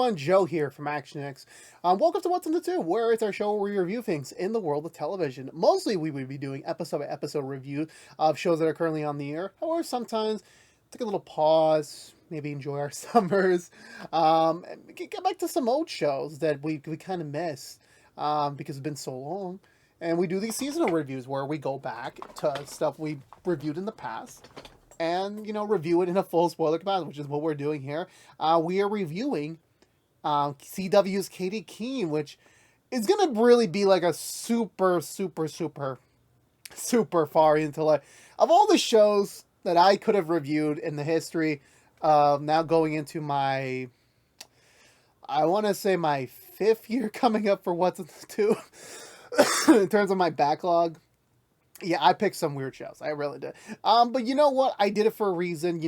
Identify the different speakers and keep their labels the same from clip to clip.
Speaker 1: everyone, Joe here from ActionX. Welcome to What's in the Tube, where it's our show where we review things in the world of television. Mostly we would be doing episode by episode review of shows that are currently on the air. However, sometimes take a little pause, maybe enjoy our summers, and get back to some old shows that we kind of miss because it's been so long. And we do these seasonal reviews where we go back to stuff we reviewed in the past and review it in a full spoiler capacity, which is what we're doing here. We are reviewing CW's Katy Keene, which is gonna really be like a super far into like of all the shows that I could have reviewed in the history of now going into my, I want to say my 5th year coming up for What's in the Tube in terms of my backlog. Yeah, I picked some weird shows. I really did. But you know what? I did it for a reason.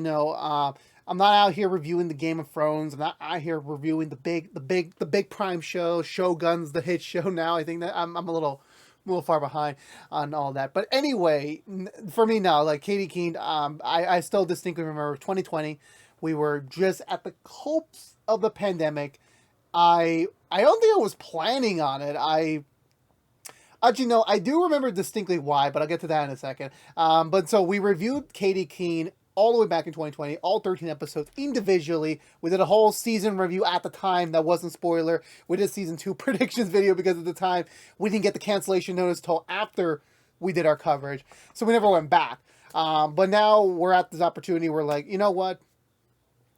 Speaker 1: I'm not out here reviewing the Game of Thrones. I'm not out here reviewing the big prime show, Shogun's the hit show now. I think that I'm a little far behind on all that. But anyway, for me now, like Katy Keene, I still distinctly remember 2020. We were just at the cusp of the pandemic. I don't think I was planning on it. Actually, no, I do remember distinctly why, but I'll get to that in a second. But so we reviewed Katy Keene all the way back in 2020, all 13 episodes individually. We did a whole season review at the time that wasn't spoiler. We did season 2 predictions video because at the time we didn't get the cancellation notice until after we did our coverage. So we never went back. But now we're at this opportunity. We're like, you know what?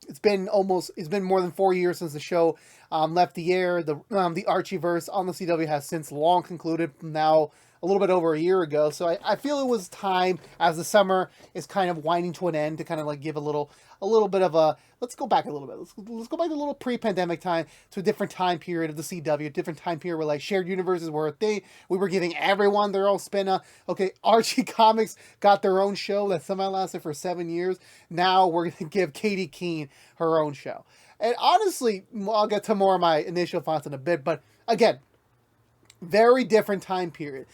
Speaker 1: It's been more than 4 years since the show left the air. The Archieverse on the CW has since long concluded, now a little bit over a year ago. So I feel it was time, as the summer is kind of winding to an end, to kind of like give a little bit of a, let's go back a little bit. Let's go back to a little pre-pandemic time, to a different time period of the CW, a different time period where like shared universes were a thing. We were giving everyone their own spin-off. Okay, Archie Comics got their own show that somehow lasted for 7 years. Now we're going to give Katy Keene her own show. And honestly, I'll get to more of my initial thoughts in a bit, but again, very different time period.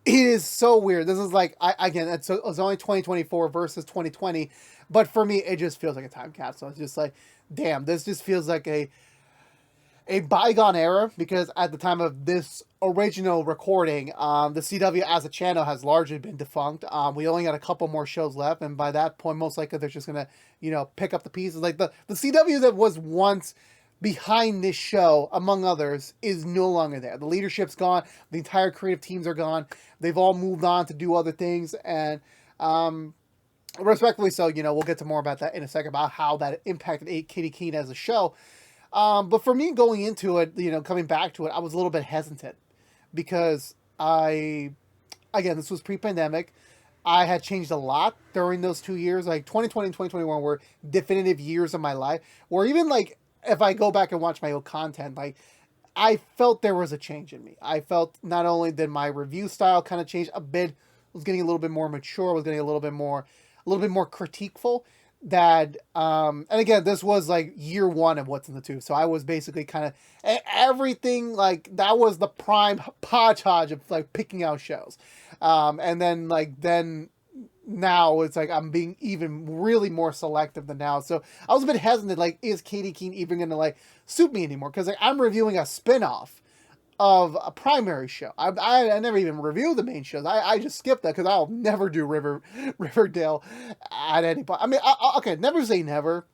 Speaker 1: It is so weird. This is like, it's only 2024 versus 2020, but for me, it just feels like a time capsule. It's just like, damn, this just feels like a bygone era, because at the time of this original recording, the CW as a channel has largely been defunct. We only got a couple more shows left, and by that point, most likely they're just gonna, pick up the pieces. Like the CW that was once behind this show, among others, is no longer there. The leadership's gone. The entire creative teams are gone. They've all moved on to do other things, and respectfully so, we'll get to more about that in a second, about how that impacted Katy Keene as a show. But for me, going into it, coming back to it, I was a little bit hesitant, because again, this was pre-pandemic. I had changed a lot during those 2 years. Like 2020 and 2021 were definitive years of my life, where even like, if I go back and watch my old content, like, I felt there was a change in me. I felt not only did my review style kind of change a bit, was getting a little bit more mature, was getting a little bit more critiqueful. That and again, this was like year 1 of What's in the Tube, so I was basically kind of everything, like that was the prime hodgepodge of like picking out shows, and then now it's like I'm being even really more selective than now. So I was a bit hesitant, like, is Katy Keene even gonna like suit me anymore? Because like, I'm reviewing a spin-off of a primary show. I never even reviewed the main shows. I just skipped that because I'll never do Riverdale at any point. I mean, okay, never say never,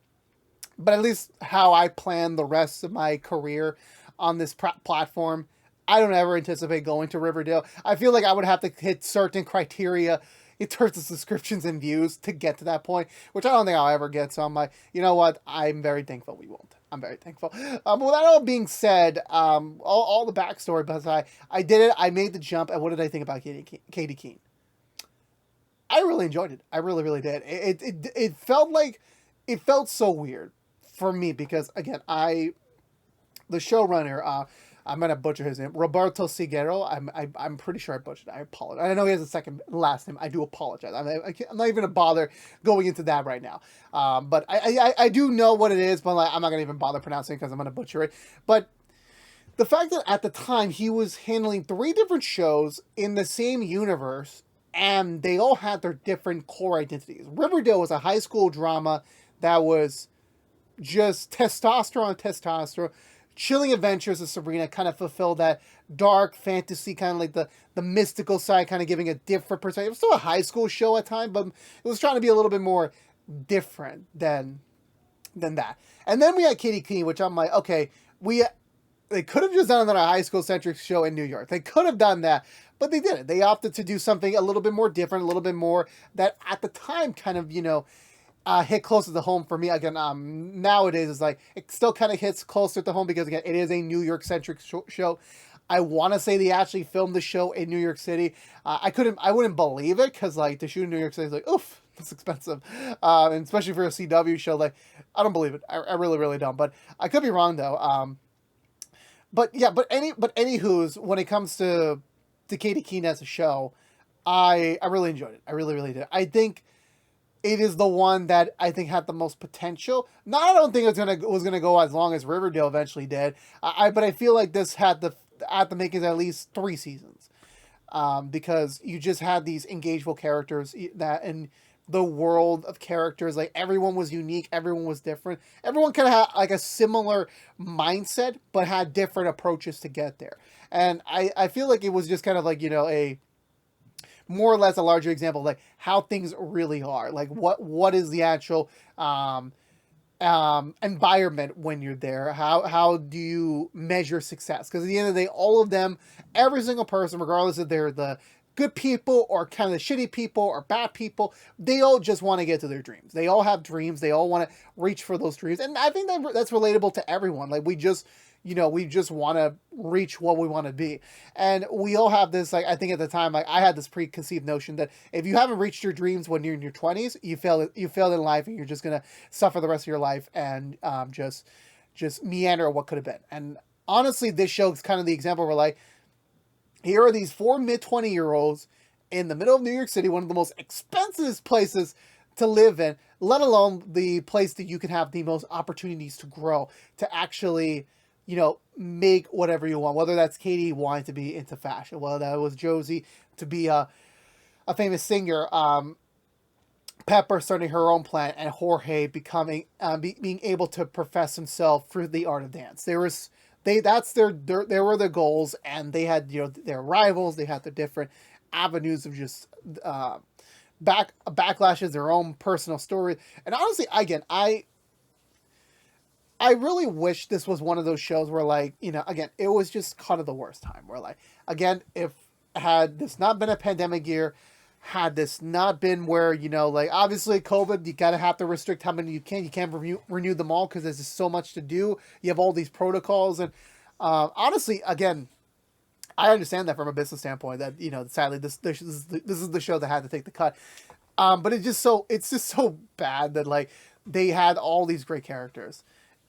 Speaker 1: but at least how I plan the rest of my career on this platform, I don't ever anticipate going to Riverdale. I feel like I would have to hit certain criteria in terms of subscriptions and views to get to that point, which I don't think I'll ever get. So I'm like, you know what? I'm very thankful we won't. I'm very thankful. But with that all being said, all the backstory, because I did it. I made the jump. And what did I think about Katy Keene? I really enjoyed it. I really, really did. It felt so weird for me, because again, the showrunner, I'm gonna butcher his name, Roberto Seguero. I'm pretty sure I butchered it. I apologize. I know he has a second last name. I do apologize. I'm not even gonna bother going into that right now. But I do know what it is, but like, I'm not gonna even bother pronouncing it because I'm gonna butcher it. But the fact that at the time he was handling 3 different shows in the same universe, and they all had their different core identities. Riverdale was a high school drama that was just testosterone. Chilling Adventures of Sabrina kind of fulfilled that dark fantasy, kind of like the mystical side, kind of giving a different perspective. It was still a high school show at times, but it was trying to be a little bit more different than that. And then we had Katy Keene, which I'm like, okay, they could have just done another high school centric show in New York. They could have done that, but they didn't. They opted to do something a little bit more different, a little bit more that at the time kind of, hit closer to home for me. Again, nowadays it's like it still kind of hits closer to home because again, it is a New York centric show. I want to say they actually filmed the show in New York City. I wouldn't believe it because like to shoot in New York City is like, oof, that's expensive, and especially for a CW show. Like, I don't believe it. I really, really don't. But I could be wrong though. But yeah, but anywho's when it comes to Katy Keene as a show, I really enjoyed it. I really, really did. I think it is the one that I think had the most potential. No, I don't think it was gonna go as long as Riverdale eventually did. But I feel like this had the makings at least 3 seasons, because you just had these engageable characters that in the world of characters, like everyone was unique, everyone was different, everyone kind of had like a similar mindset, but had different approaches to get there. And I feel like it was just kind of like a more or less a larger example of like how things really are, like what is the actual environment when you're there, how do you measure success, because at the end of the day, all of them, every single person, regardless if they're the good people or kind of the shitty people or bad people, they all just want to get to their dreams. They all have dreams, they all want to reach for those dreams, and I think that's relatable to everyone. Like we just want to reach what we want to be. And we all have this, like, I think at the time, like I had this preconceived notion that if you haven't reached your dreams when you're in your 20s, you failed in life and you're just going to suffer the rest of your life and just meander what could have been. And honestly, this show is kind of the example where like, here are these 4 mid-20-year-olds in the middle of New York City, one of the most expensive places to live in, let alone the place that you can have the most opportunities to grow, to actually make whatever you want, whether that's Katie wanting to be into fashion, whether that was Josie to be a famous singer, Pepper starting her own plant, and Jorge becoming being able to profess himself through the art of dance. They were the goals, and they had their rivals, they had the different avenues of just backlashes, their own personal story. And honestly, again, I really wish this was one of those shows where, like, again, it was just kind of the worst time. Where, like, again, if had this not been a pandemic year, had this not been where, like, obviously COVID, you gotta have to restrict how many you can. You can't renew them all because there's just so much to do. You have all these protocols. And honestly, again, I understand that from a business standpoint that, sadly, this is the show that had to take the cut. But it's just so bad that, like, they had all these great characters.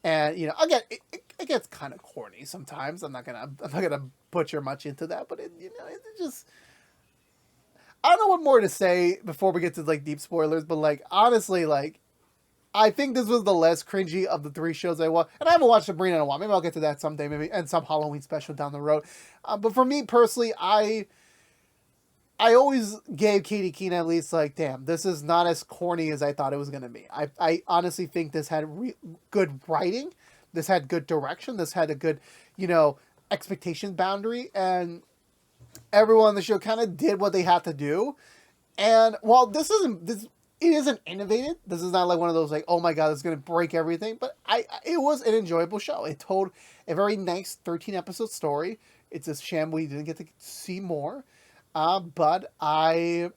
Speaker 1: And again, it gets kind of corny sometimes. I'm not gonna butcher much into that, but it just, I don't know what more to say before we get to like deep spoilers. But like honestly, like I think this was the less cringy of the 3 shows I watched, and I haven't watched Sabrina in a while. Maybe I'll get to that someday, maybe, and some Halloween special down the road. But for me personally, I always gave Katy Keene at least like, damn, this is not as corny as I thought it was going to be. I honestly think this had good writing. This had good direction. This had a good, expectation boundary. And everyone on the show kind of did what they had to do. And while it isn't innovative. This is not like one of those like, oh my God, it's going to break everything. But it was an enjoyable show. It told a very nice 13-episode story. It's a shame we didn't get to see more. But at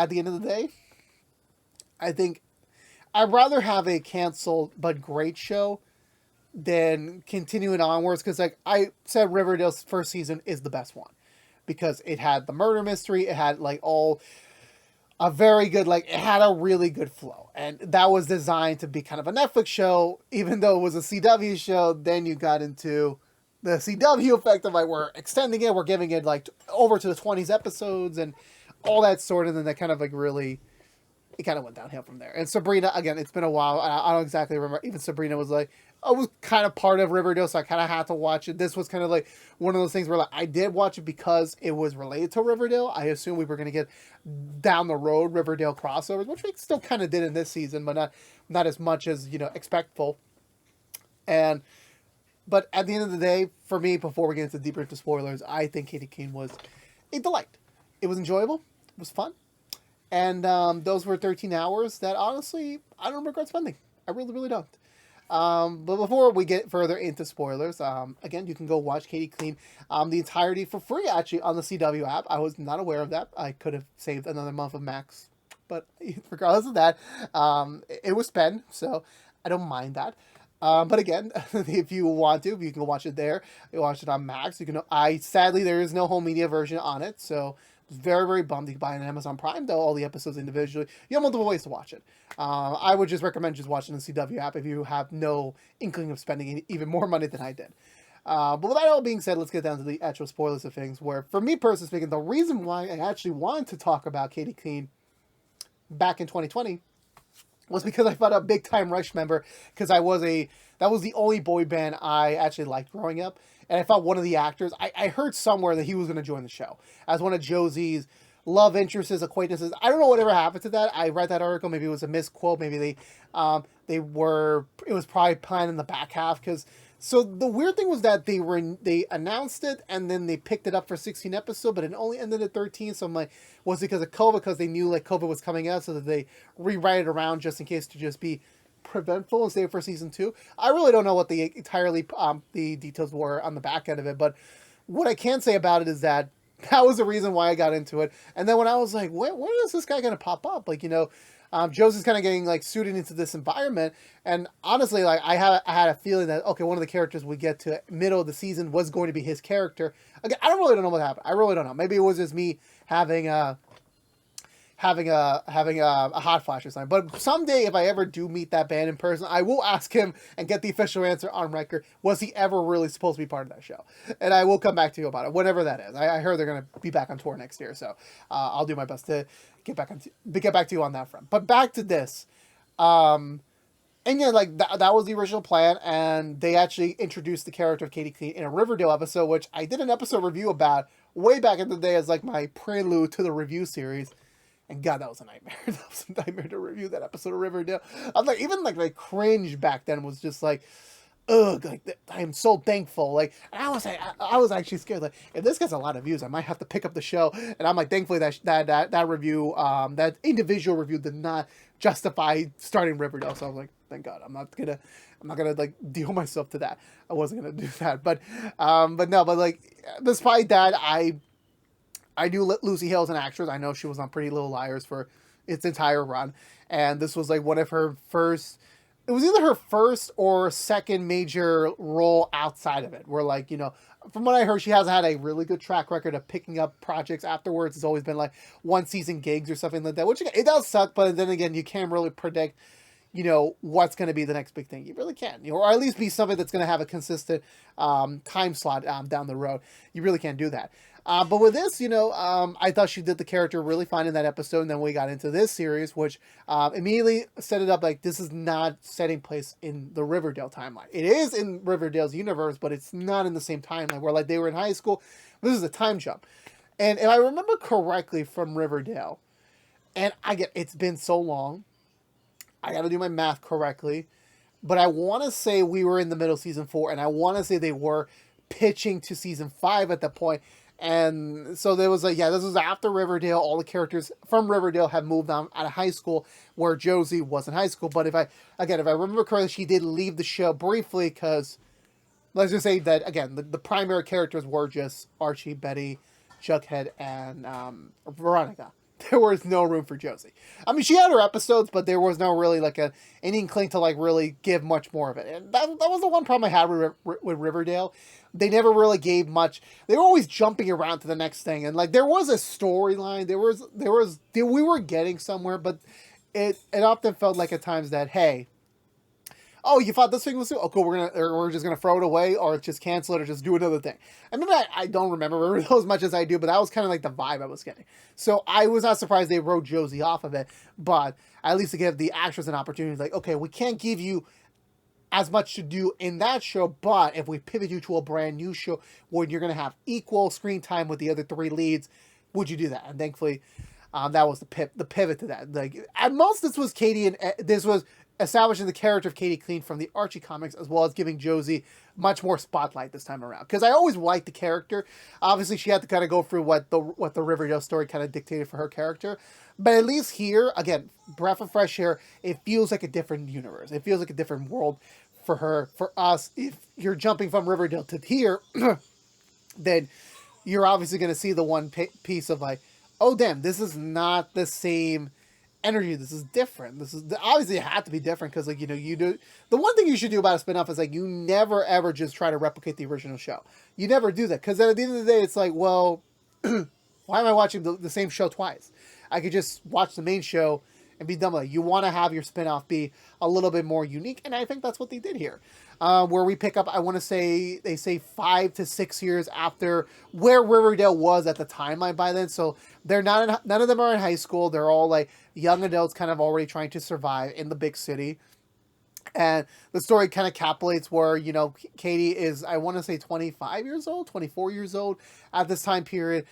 Speaker 1: the end of the day, I think I'd rather have a canceled but great show than continuing onwards. Because like I said, Riverdale's first season is the best one because it had the murder mystery. It had like a very good, like it had a really good flow, and that was designed to be kind of a Netflix show, even though it was a CW show. Then you got into the CW effect of like, we're extending it, we're giving it like over to the 20s episodes and all that sort of, and then that kind of like really, it kind of went downhill from there. And Sabrina, again, it's been a while. I don't exactly remember. Even Sabrina was like, I was kind of part of Riverdale, so I kind of had to watch it. This was kind of like one of those things where like I did watch it because it was related to Riverdale. I assumed we were going to get down the road Riverdale crossovers, which we still kind of did in this season, but not as much as, expectful. And But at the end of the day, for me, before we get into deeper into spoilers, I think Katy Keene was a delight. It was enjoyable. It was fun. And those were 13 hours that honestly, I don't regret spending. I really, really don't. But before we get further into spoilers, again, you can go watch Katy Keene the entirety for free, actually, on the CW app. I was not aware of that. I could have saved another month of Max. But regardless of that, it was spent, so I don't mind that. But again, if you want to, you can watch it there. You watch it on Max. You can. Sadly, there is no home media version on it, so very, very bummed. You can buy it on Amazon Prime, though, all the episodes individually. You have multiple ways to watch it. I would just recommend just watching the CW app if you have no inkling of spending even more money than I did. But with that all being said, let's get down to the actual spoilers of things, where, for me personally speaking, the reason why I actually wanted to talk about Katy Keene back in 2020 was because I found a big time Rush member, because that was the only boy band I actually liked growing up. And I thought one of the actors, I heard somewhere that he was going to join the show as one of Josie's love interests, acquaintances. I don't know whatever happened to that. I read that article. Maybe it was a misquote. Maybe it was probably planned in the back half. So the weird thing was that they announced it and then they picked it up for 16 episodes, but it only ended at 13. So I'm like, was it because of COVID? Because they knew like COVID was coming out, so that they rewrite it around just in case to just be preventful and save for season 2. I really don't know what the details were on the back end of it, but what I can say about it is that was the reason why I got into it. And then when I was like, when is this guy going to pop up? Like, Josie's kind of getting like suited into this environment, and honestly, like I had a feeling that okay, one of the characters we get to middle of the season was going to be his character. Again, I really don't know what happened. I really don't know. Maybe it was just me having a hot flash or something. But someday, if I ever do meet that band in person, I will ask him and get the official answer on record. Was he ever really supposed to be part of that show? And I will come back to you about it, whenever that is. I heard they're going to be back on tour next year, so I'll do my best to get back to you on that front. But back to this. And yeah, like that was the original plan, and they actually introduced the character of Katy Keene in a Riverdale episode, which I did an episode review about way back in the day as like my prelude to the review series. And God, that was a nightmare. That was a nightmare to review that episode of Riverdale. I'm like, even like cringe back then was just like, ugh, like I am so thankful. Like, and I was actually scared. Like, if this gets a lot of views, I might have to pick up the show. And I'm like, thankfully that review, that individual review did not justify starting Riverdale. So I was like, thank God, I'm not gonna like deal myself to that. I wasn't gonna do that. But like, despite that, I knew Lucy Hale as an actress. I know she was on Pretty Little Liars for its entire run. And this was like one of her first... It was either her first or second major role outside of it. Where like, from what I heard, she hasn't had a really good track record of picking up projects afterwards. It's always been like one season gigs or something like that. Which, it does suck, but then again, you can't really predict, what's going to be the next big thing. You really can't. Or at least be something that's going to have a consistent time slot down the road. You really can't do that. But with this, I thought she did the character really fine in that episode. And then we got into this series, which immediately set it up like this is not setting place in the Riverdale timeline. It is in Riverdale's universe, but it's not in the same timeline where like they were in high school. This is a time jump. And if I remember correctly from Riverdale, and it's been so long, I got to do my math correctly, but I want to say we were in the middle of season 4, and I want to say they were pitching to season 5 at that point. And so there was like, this was after Riverdale. All the characters from Riverdale have moved on out of high school, where Josie was in high school. But if I remember correctly, she did leave the show briefly because, let's just say that, again, the primary characters were just Archie, Betty, Jughead, and Veronica. There was no room for Josie. I mean, she had her episodes, but there was no really like an inkling to like really give much more of it. And that was the one problem I had with Riverdale. They never really gave much. They were always jumping around to the next thing. And like, there was a storyline. We were getting somewhere, but it often felt like at times that, hey, oh, you thought this thing was okay, we're just gonna throw it away, or just cancel it, or just do another thing. I mean, I don't remember Riverdale as much as I do, but that was kind of like the vibe I was getting. So I was not surprised they wrote Josie off of it, but at least to give the actress an opportunity, like, okay, we can't give you as much to do in that show, but if we pivot you to a brand new show where you're gonna have equal screen time with the other 3 leads, would you do that? And thankfully, That was the pivot to that. Like at most, this was Katy and this was establishing the character of Katy Keene from the Archie comics, as well as giving Josie much more spotlight this time around. Because I always liked the character. Obviously, she had to kind of go through what the Riverdale story kind of dictated for her character. But at least here, again, breath of fresh air. It feels like a different universe. It feels like a different world for her. For us, if you're jumping from Riverdale to here, then you're obviously going to see the one piece of like, oh damn, this is not the same energy. This is different. This is obviously it had to be different because like you do the one thing you should do about a spinoff is like you never ever just try to replicate the original show. You never do that because at the end of the day it's like, well, why am I watching the same show twice? I could just watch the main show and be done with it. You want to have your spinoff be a little bit more unique, and I think that's what they did here. Where we pick up, I want to say, they say 5 to 6 years after where Riverdale was at the timeline by then. So they're not, none of them are in high school. They're all like young adults kind of already trying to survive in the big city. And the story kind of capitulates where, Katy is, I want to say 25 years old, 24 years old at this time period.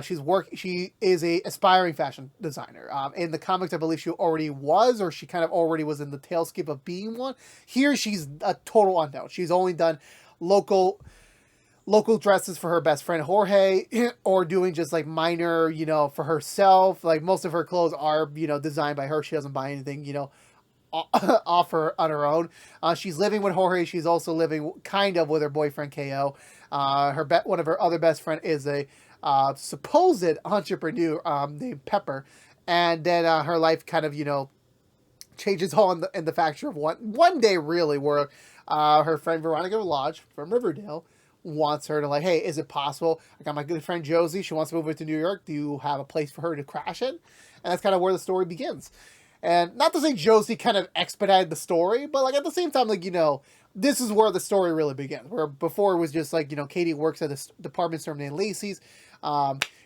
Speaker 1: She is a aspiring fashion designer. In the comics, I believe she already was, or she kind of already was in the tailskip of being one. Here, she's a total unknown. She's only done local dresses for her best friend Jorge, or doing just like minor, for herself. Like most of her clothes are, designed by her. She doesn't buy anything, off her on her own. She's living with Jorge. She's also living kind of with her boyfriend KO. One of her other best friend is a supposed entrepreneur named Pepper, and then her life kind of changes all in the factor of one day really where her friend Veronica Lodge from Riverdale wants her to like, hey, is it possible? I got my good friend Josie. She wants to move into New York. Do you have a place for her to crash in? And that's kind of where the story begins. And not to say Josie kind of expedited the story, but like at the same time, like, this is where the story really begins. Where before it was just like, Katy works at this department store named Lacey's.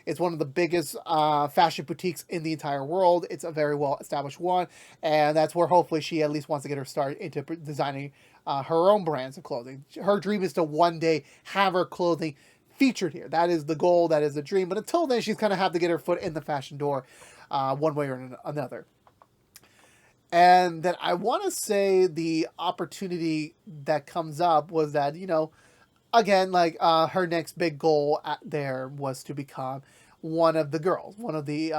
Speaker 1: It's one of the biggest fashion boutiques in the entire world. It's a very well established one. And that's where hopefully she at least wants to get her start into designing her own brands of clothing. Her dream is to one day have her clothing featured here. That is the goal. That is the dream. But until then, she's kind of have to get her foot in the fashion door one way or another. And then I want to say the opportunity that comes up was that, again, like her next big goal there was to become one of the girls, one of the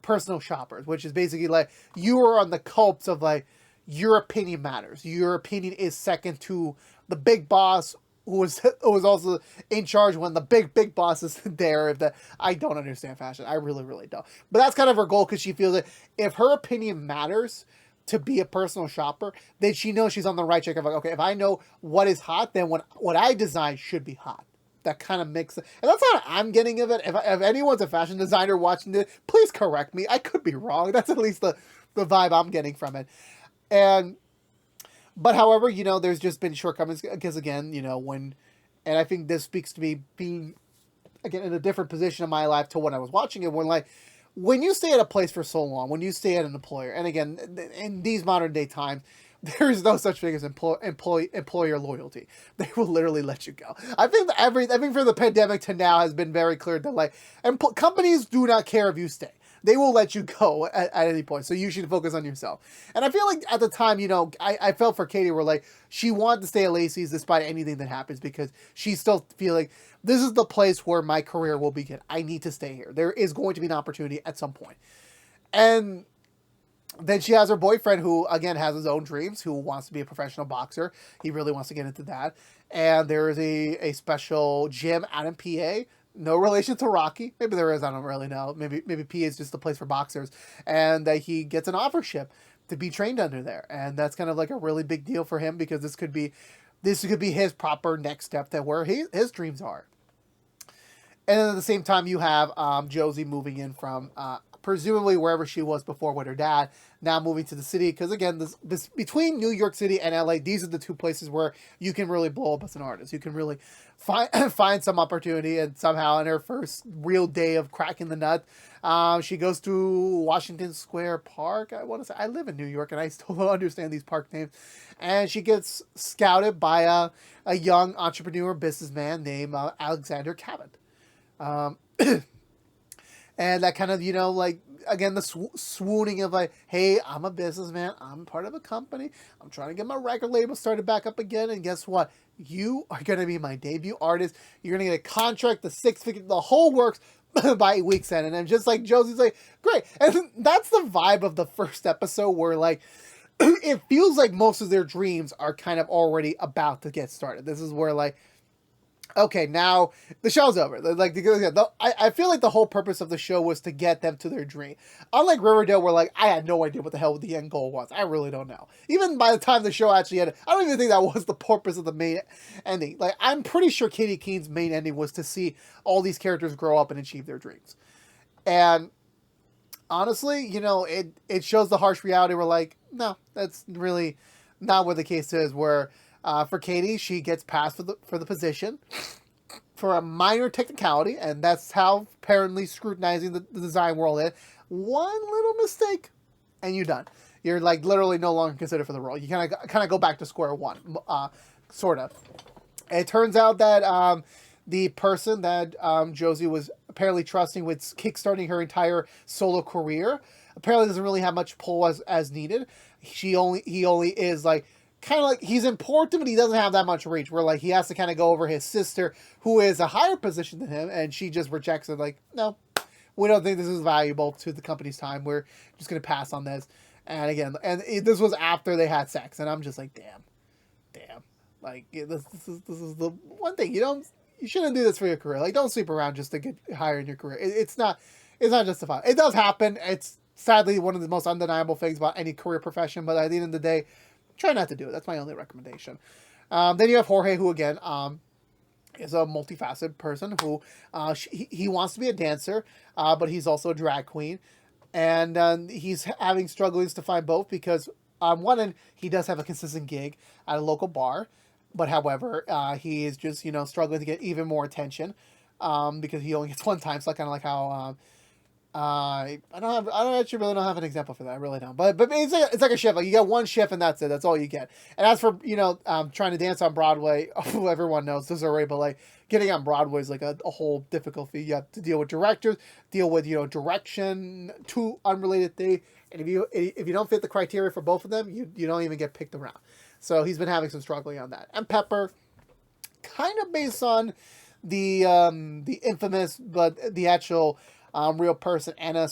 Speaker 1: personal shoppers, which is basically like you are on the cusp of like your opinion matters. Your opinion is second to the big boss who was also in charge when the big boss is there. I don't understand fashion. I really, really don't. But that's kind of her goal because she feels that if her opinion matters to be a personal shopper, then she knows she's on the right track of like, okay, if I know what is hot, then what I design should be hot. That kind of makes it. And that's how I'm getting of it. If anyone's a fashion designer watching this, please correct me. I could be wrong. That's at least the vibe I'm getting from it. But however, there's just been shortcomings because again, and I think this speaks to me being, again, in a different position in my life to when I was watching it, when you stay at a place for so long, when you stay at an employer, and again, in these modern day times, there is no such thing as employer loyalty. They will literally let you go. I think from the pandemic to now has been very clear that like, companies do not care if you stay. They will let you go at any point. So you should focus on yourself. And I feel like at the time, I felt for Katy where like she wanted to stay at Lacey's despite anything that happens because she's still feeling this is the place where my career will begin. I need to stay here. There is going to be an opportunity at some point. And then she has her boyfriend who, again, has his own dreams, who wants to be a professional boxer. He really wants to get into that. And there is a special gym out in PA. No relation to Rocky. Maybe there is. I don't really know. Maybe PA is just a place for boxers. And he gets an offership to be trained under there. And that's kind of like a really big deal for him because this could be his proper next step that where his dreams are. And then at the same time, you have Josie moving in from presumably wherever she was before with her dad, now moving to the city. Because again, this between New York City and LA, these are the two places where you can really blow up as an artist. You can really find some opportunity. And somehow in her first real day of cracking the nut, she goes to Washington Square Park. I want to say, I live in New York and I still don't understand these park names. And she gets scouted by a young entrepreneur businessman named Alexander Cabot. And that kind of, like again, the swooning of like, hey, I'm a businessman. I'm part of a company. I'm trying to get my record label started back up again. And guess what? You are going to be my debut artist. You're going to get a contract, the 6-figure, the whole works by week's end. And then just like Josie's like, great. And that's the vibe of the first episode where like, it feels like most of their dreams are kind of already about to get started. This is where like, okay, now the show's over. Like, I feel like the whole purpose of the show was to get them to their dream. Unlike Riverdale, where like I had no idea what the hell the end goal was. I really don't know. Even by the time the show actually ended, I don't even think that was the purpose of the main ending. Like, I'm pretty sure Katy Keene's main ending was to see all these characters grow up and achieve their dreams. And honestly, you know, it shows the harsh reality where like, no, that's really not what the case is. Where for Katy, she gets passed for the position for a minor technicality, and that's how apparently scrutinizing the design world is. One little mistake, and you're done. You're like literally no longer considered for the role. You kind of go back to square one, sort of. It turns out that the person that Josie was apparently trusting with kickstarting her entire solo career apparently doesn't really have much pull as needed. He only is like, kind of like, he's important, but he doesn't have that much reach, where like he has to kind of go over his sister, who is a higher position than him, and she just rejects it like, no, we don't think this is valuable to the company's time. We're just going to pass on this. And again, this was after they had sex, and I'm just like, damn. Like, this is the one thing, you shouldn't do this for your career. Like, don't sleep around just to get higher in your career. It's not justified. It does happen. It's sadly one of the most undeniable things about any career profession, but at the end of the day, try not to do it. That's my only recommendation. Then you have Jorge, who again is a multifaceted person who he wants to be a dancer, but he's also a drag queen, and he's having struggles to find both because one end he does have a consistent gig at a local bar, but however he is just struggling to get even more attention because he only gets one time. So kind of like how. I don't actually don't have an example for that. I really don't. But it's like a shift. Like, you get one shift and that's it. That's all you get. And as for trying to dance on Broadway, everyone knows this already. But like getting on Broadway is like a whole difficult thing. You have to deal with directors, deal with direction, two unrelated things. And if you don't fit the criteria for both of them, you don't even get picked around. So he's been having some struggling on that. And Pepper, kind of based on the infamous, but the actual real person, Anna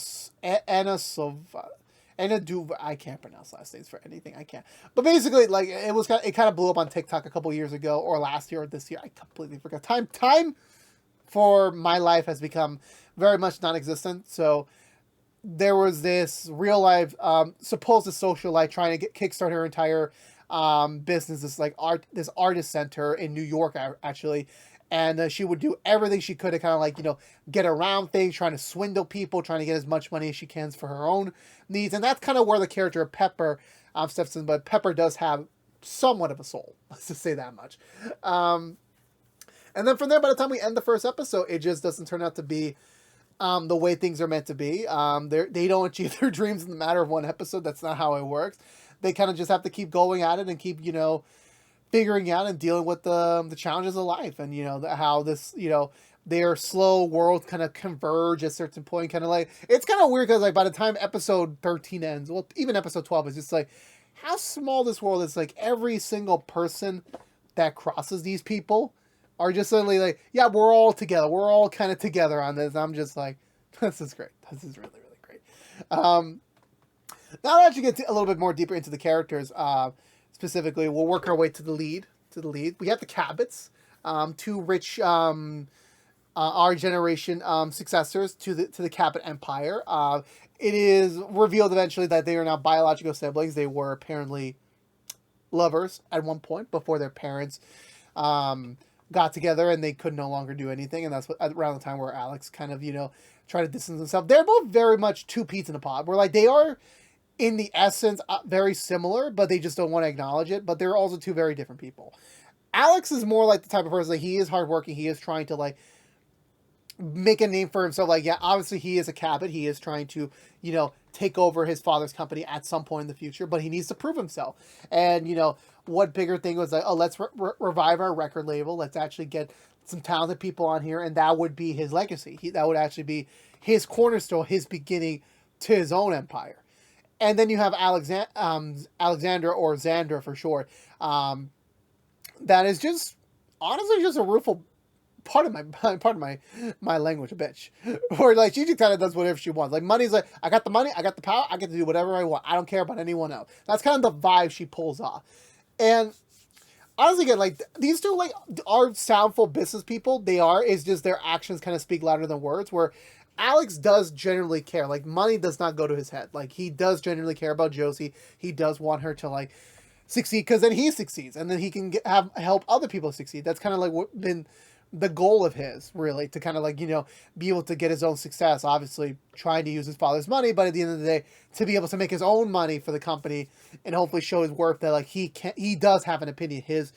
Speaker 1: Duva. I can't pronounce last names for anything. I can't. But basically, like, it kind of blew up on TikTok a couple years ago, or last year or this year. I completely forgot. Time for my life has become very much non-existent. So there was this real life, supposed socialite trying to kickstart her entire business. This artist center in New York, actually. And she would do everything she could to kind of like, get around things, trying to swindle people, trying to get as much money as she can for her own needs. And that's kind of where the character of Pepper steps in. But Pepper does have somewhat of a soul, let's just say that much. And then from there, by the time we end the first episode, it just doesn't turn out to be the way things are meant to be. They don't achieve their dreams in the matter of one episode. That's not how it works. They kind of just have to keep going at it and keep, figuring out and dealing with the challenges of life, and how this their slow world kind of converge at a certain point. Kind of like, it's kind of weird because like by the time episode 13 ends, well, even episode 12 is just like how small this world is. Like every single person that crosses these people are just suddenly like, yeah, we're all together. We're all kind of together on this. I'm just like, this is great. This is really, really great. Now to actually get a little bit more deeper into the characters. Specifically, we'll work our way to the lead. We have the Cabots, two rich, our generation successors to the Cabot Empire. It is revealed eventually that they are now biological siblings. They were apparently lovers at one point before their parents got together and they could no longer do anything. And that's around the time where Alex kind of tried to distance himself. They're both very much two peas in a pod. Where like they are, in the essence, very similar, but they just don't want to acknowledge it. But they're also two very different people. Alex is more like the type of person that he is hardworking. He is trying to like make a name for himself. Like, yeah, obviously he is a Cabot. He is trying to, take over his father's company at some point in the future, but he needs to prove himself. And, what bigger thing was like, oh, let's revive our record label. Let's actually get some talented people on here. And that would be his legacy. That would actually be his cornerstone, his beginning to his own empire. And then you have Alexandra, or Xandra for short, that is just honestly just a rueful part of my language, a bitch. Or like she just kind of does whatever she wants. Like money's like, I got the money, I got the power, I get to do whatever I want. I don't care about anyone else. That's kind of the vibe she pulls off. And honestly, again, like these two like are soundful business people. They are. It's just their actions kind of speak louder than words. Where Alex does genuinely care. Like money does not go to his head. Like he does genuinely care about Josie. He does want her to like succeed because then he succeeds and then he can help other people succeed. That's kind of like what been the goal of his, really, to kind of like, be able to get his own success, obviously trying to use his father's money, but at the end of the day, to be able to make his own money for the company and hopefully show his worth that like he does have an opinion. His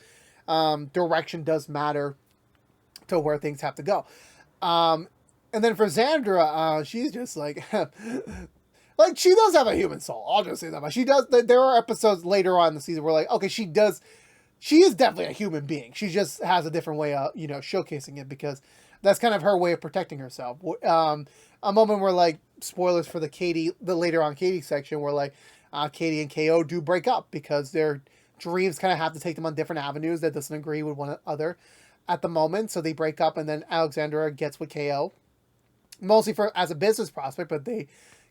Speaker 1: direction does matter to where things have to go. And then for Xandra, she's just like, like she does have a human soul. I'll just say that. But she does. There are episodes later on in the season where like, okay, she is definitely a human being. She just has a different way of, showcasing it because that's kind of her way of protecting herself. A moment where like, spoilers for the later on Katy section where like, Katy and KO do break up because their dreams kind of have to take them on different avenues that doesn't agree with one another at the moment. So they break up and then Alexandra gets with KO. Mostly as a business prospect, but they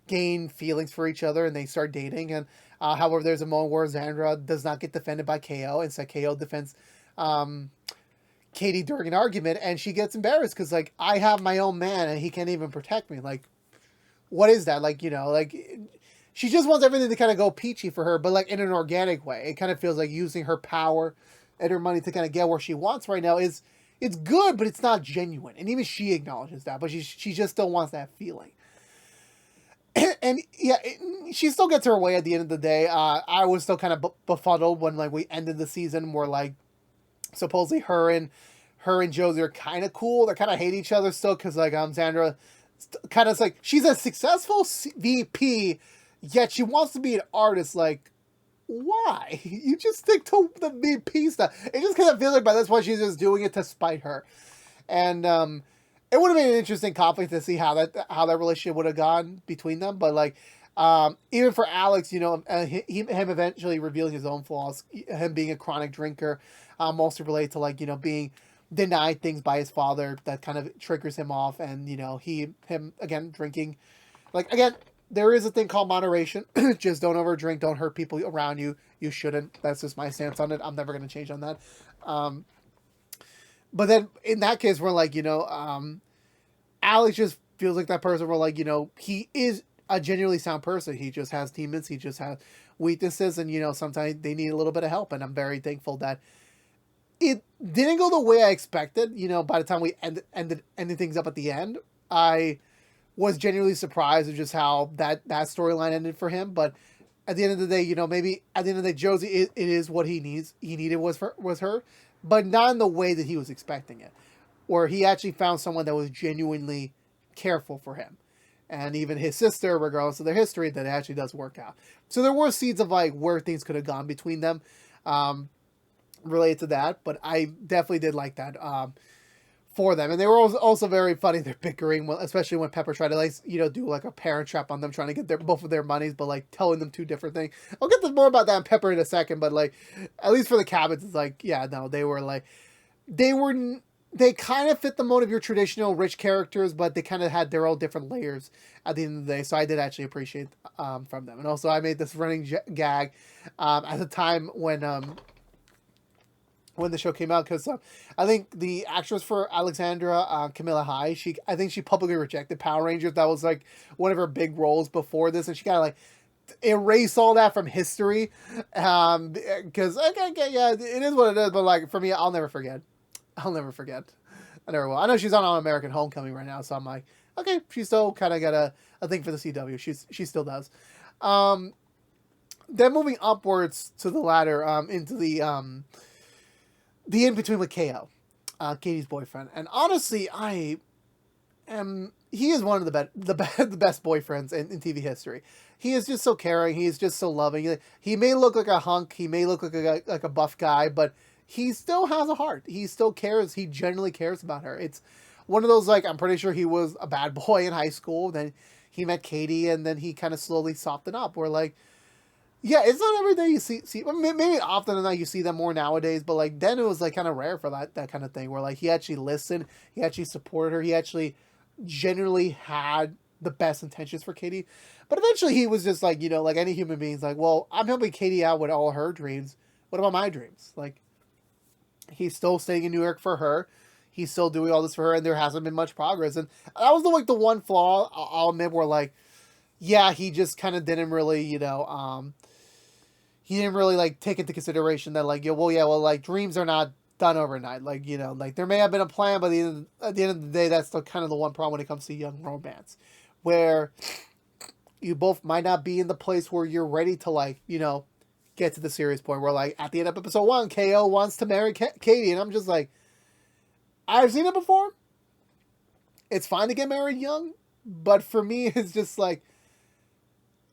Speaker 1: gain feelings for each other and they start dating. And however, there's a moment where Xandra does not get defended by KO. Instead, KO defends Katy during an argument, and she gets embarrassed because like I have my own man and he can't even protect me. Like, what is that? Like, like she just wants everything to kind of go peachy for her, but like in an organic way. It kind of feels like using her power and her money to kind of get where she wants right now it's good, but it's not genuine. And even she acknowledges that, but she just still wants that feeling. And yeah, she still gets her way at the end of the day. I was still kind of befuddled when like we ended the season where like supposedly her and Josie are kind of cool. They kind of hate each other still because like Xandra kind of like she's a successful VP, yet she wants to be an artist. Like, why? You just stick to the VP stuff. It just kind of feels like by this point she's just doing it to spite her. And it would have been an interesting conflict to see how that relationship would have gone between them. But like, even for Alex, him eventually revealing his own flaws, him being a chronic drinker, mostly related to like, being denied things by his father that kind of triggers him off. And, him again, drinking, like, again, there is a thing called moderation. Just don't overdrink. Don't hurt people around you. You shouldn't. That's just my stance on it. I'm never going to change on that. But then in that case, we're like, Alex just feels like that person where like, he is a genuinely sound person. He just has demons. He just has weaknesses. And, sometimes they need a little bit of help. And I'm very thankful that it didn't go the way I expected. By the time we ended things up at the end, I was genuinely surprised at just how that storyline ended for him. But at the end of the day, maybe at the end of the day, Josie, it is what he needs. He needed was her, but not in the way that he was expecting it, where he actually found someone that was genuinely careful for him. And even his sister, regardless of their history, that actually does work out. So there were seeds of like where things could have gone between them, related to that. But I definitely did like that, for them. And they were also very funny. They're bickering, especially when Pepper tried to like, do like a parent trap on them, trying to get both of their monies, but like telling them two different things. I'll get to more about that in Pepper in a second, but like, at least for the Cabots, it's like, yeah, no, they kind of fit the mode of your traditional rich characters, but they kind of had their own different layers at the end of the day. So I did actually appreciate, from them. And also I made this running gag, at the time when the show came out, because I think the actress for Alexandra, Camilla High, I think she publicly rejected Power Rangers. That was like one of her big roles before this, and she kind of like erased all that from history, because okay, yeah, it is what it is. But like for me, I'll never forget. I never will. I know she's on American Homecoming right now, so I'm like, okay, she's still kind of got a thing for the CW. She still does. Then moving upwards to the ladder, into the in-between with KO, Katy's boyfriend. And honestly, he is one of the best boyfriends in TV history. He is just so caring. He is just so loving. He may look like a hunk. He may look like a buff guy, but he still has a heart. He still cares. He genuinely cares about her. It's one of those, like, I'm pretty sure he was a bad boy in high school. Then he met Katy, and then he kind of slowly softened up. We're like, yeah, it's not every day you see maybe often than not you see them more nowadays, but like then it was like kind of rare for that kind of thing where like he actually listened, he actually supported her, he actually generally had the best intentions for Katy. But eventually he was just like, like any human being's like, well, I'm helping Katy out with all her dreams. What about my dreams? Like, he's still staying in New York for her. He's still doing all this for her, and there hasn't been much progress. And that was the one flaw I'll admit where like, yeah, he just kind of didn't really, he didn't really like take into consideration that like, like dreams are not done overnight. Like, like there may have been a plan, but at the end of the day, that's still kind of the one problem when it comes to young romance, where you both might not be in the place where you're ready to like, get to the serious point where like at the end of episode 1, KO wants to marry Katy, and I'm just like, I've seen it before. It's fine to get married young, but for me, it's just like,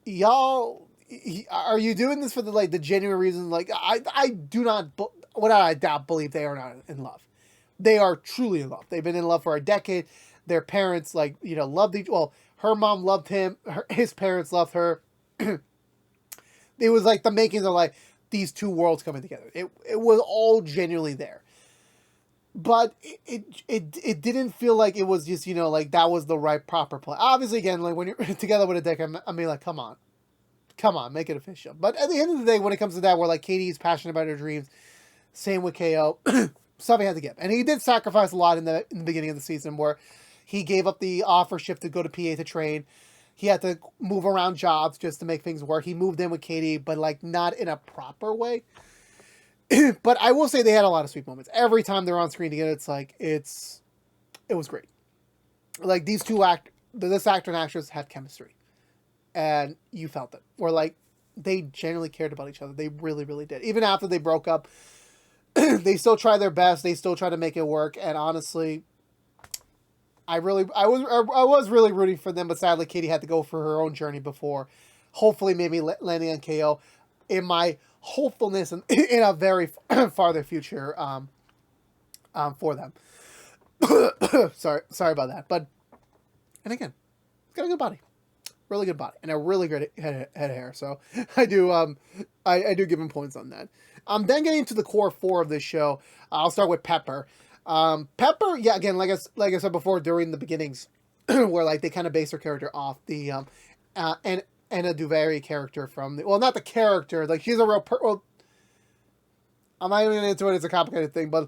Speaker 1: y'all, are you doing this for the genuine reason? Like, I do not, without a doubt, believe they are not in love. They are truly in love. They've been in love for a decade. Their parents, loved her mom loved him. His parents loved her. It was like the makings of like these two worlds coming together. It was all genuinely there. But it didn't feel like it was just, like that was the right proper play. Obviously, again, like when you're together with a dick, I mean, like, come on, make it official. But at the end of the day, when it comes to that, where like Katy is passionate about her dreams, same with KO, something had to give. And he did sacrifice a lot in the beginning of the season where he gave up the offer shift to go to PA to train. He had to move around jobs just to make things work. He moved in with Katy, but like not in a proper way. But I will say they had a lot of sweet moments. Every time they're on screen together, it's like, it was great. Like these this actor and actress had chemistry. And you felt it. Or like, they genuinely cared about each other. They really, really did. Even after they broke up, they still tried their best. They still tried to make it work. And honestly, I was really rooting for them, but sadly Katy had to go for her own journey before hopefully maybe landing on KO in my hopefulness in a very farther future for them. sorry about that. But, and again, it's got a good body. Really good body. And a really great head of hair. So I do I do give him points on that. Then getting to the core 4 of this show, I'll start with Pepper. Pepper, yeah, again, like I said before, during the beginnings, where like they kind of base her character off the Anna Duvary character from the, well, not the character, like she's a real I'm not even into it. It's a complicated thing, but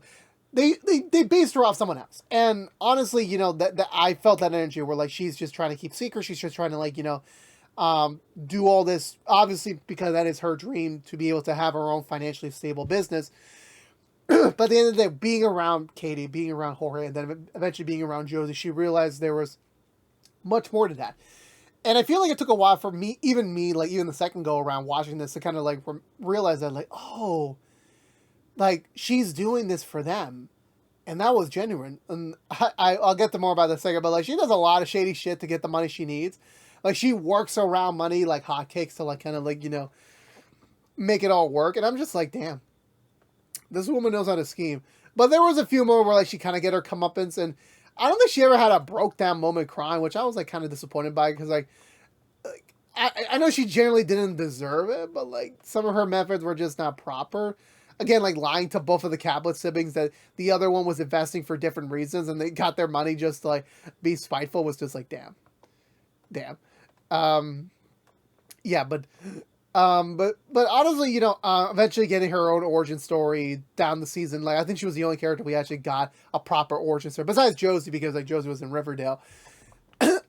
Speaker 1: they based her off someone else. And honestly, that I felt that energy where like she's just trying to keep secret. She's just trying to like do all this obviously because that is her dream to be able to have her own financially stable business. But at the end of the day, being around Katy, being around Jorge, and then eventually being around Josie, she realized there was much more to that. And I feel like it took a while for me, even the second go around watching this to kind of like realize that like, oh, like she's doing this for them. And that was genuine. And I'll get to more about that second, but like she does a lot of shady shit to get the money she needs. Like she works around money like hotcakes to like kind of like, make it all work. And I'm just like, damn. This woman knows how to scheme. But there was a few more where like she kind of get her comeuppance, and I don't think she ever had a broke down moment crying, which I was like kind of disappointed by because like I know she generally didn't deserve it, but like some of her methods were just not proper. Again, like lying to both of the Caplet siblings that the other one was investing for different reasons, and they got their money just to like be spiteful was just like damn. Yeah, but honestly, eventually getting her own origin story down the season, like I think she was the only character we actually got a proper origin story besides Josie, because like Josie was in Riverdale. It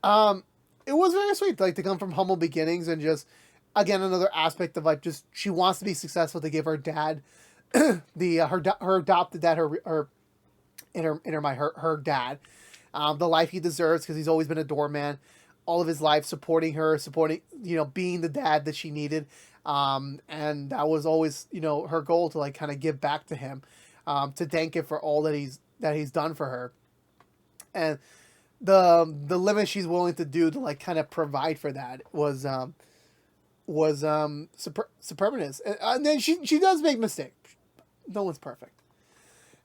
Speaker 1: was very sweet, like to come from humble beginnings and just again another aspect of like just she wants to be successful to give her dad, her adopted dad, her dad, the life he deserves because he's always been a doorman. All of his life supporting her, being the dad that she needed. And that was always, her goal to like kind of give back to him, to thank him for all that he's done for her. And the limit she's willing to do to like kind of provide for that was superbness. And then she does make mistakes. No one's perfect.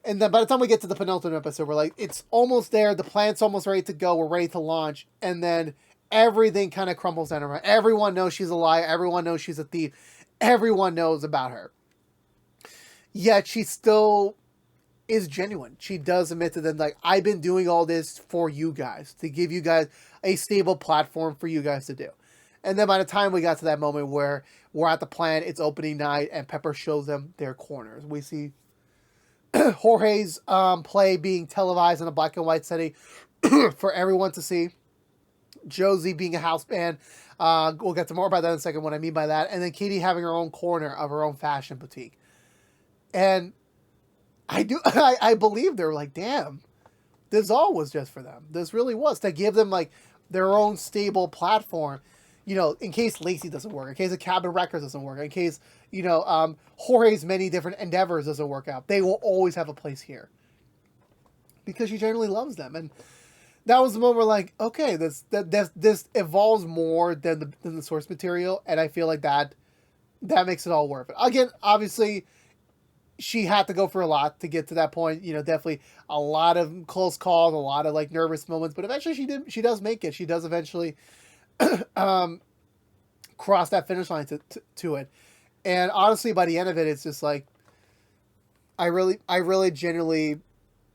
Speaker 1: And then by the time we get to the penultimate episode, we're like, it's almost there. The plant's almost ready to go. We're ready to launch. And then everything kind of crumbles down around. Everyone knows she's a liar. Everyone knows she's a thief. Everyone knows about her. Yet she still is genuine. She does admit to them, like, I've been doing all this for you guys, to give you guys a stable platform for you guys to do. And then by the time we got to that moment where we're at the plant, it's opening night, and Pepper shows them their corners. We see Jorge's play being televised in a black and white setting for everyone to see. Josie being a house band. We'll get to more about that in a second, what I mean by that. And then Katy having her own corner of her own fashion boutique. And I believe they're like, damn, this all was just for them. This really was to give them like their own stable platform, you know, in case Lacey doesn't work, in case the Cabin Records doesn't work, in case, you know, Jorge's many different endeavors doesn't work out. They will always have a place here because she generally loves them. And that was the moment where, like, okay, this evolves more than the source material, and I feel like that makes it all worth it. Again, obviously, she had to go for a lot to get to that point. You know, definitely a lot of close calls, a lot of like nervous moments, but eventually she does make it. She does eventually cross that finish line to it. And honestly, by the end of it, it's just like, I really genuinely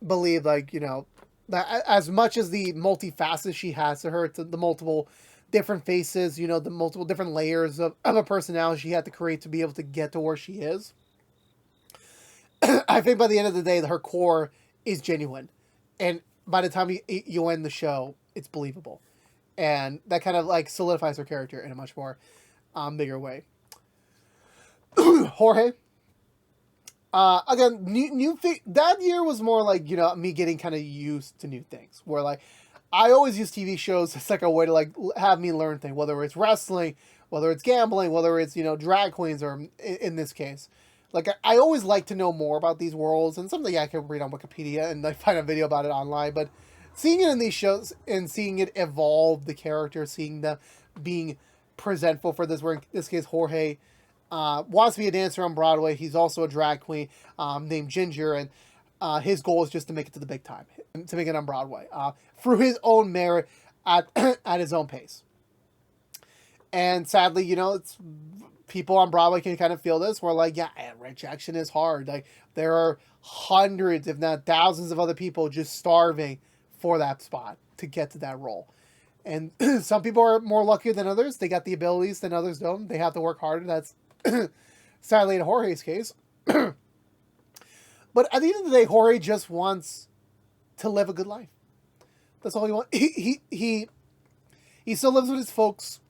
Speaker 1: believe, like, you know, that as much as the multifaceted she has to her, to the multiple different faces, you know, the multiple different layers of a personality she had to create to be able to get to where she is. I think by the end of the day, her core is genuine. And by the time you end the show, it's believable. And that kind of like solidifies her character in a much more bigger way. Jorge. Again, that year was more like, you know, me getting kind of used to new things. Where like, I always use TV shows as like a way to like have me learn things. Whether it's wrestling, whether it's gambling, whether it's, you know, drag queens, or in this case. Like, I always like to know more about these worlds, and something I can read on Wikipedia and like find a video about it online. But seeing it in these shows and seeing it evolve the character, seeing them being presentful for this, where in this case Jorge wants to be a dancer on Broadway. He's also a drag queen named Ginger, and his goal is just to make it to the big time, to make it on Broadway through his own merit at his own pace. And sadly, you know, it's people on Broadway can kind of feel this. We're like, yeah, rejection is hard. Like, there are hundreds, if not thousands, of other people just starving for that spot to get to that role. And some people are more lucky than others. They got the abilities than others don't. They have to work harder. That's sadly in Jorge's case. But at the end of the day, Jorge just wants to live a good life. That's all he wants. He still lives with his folks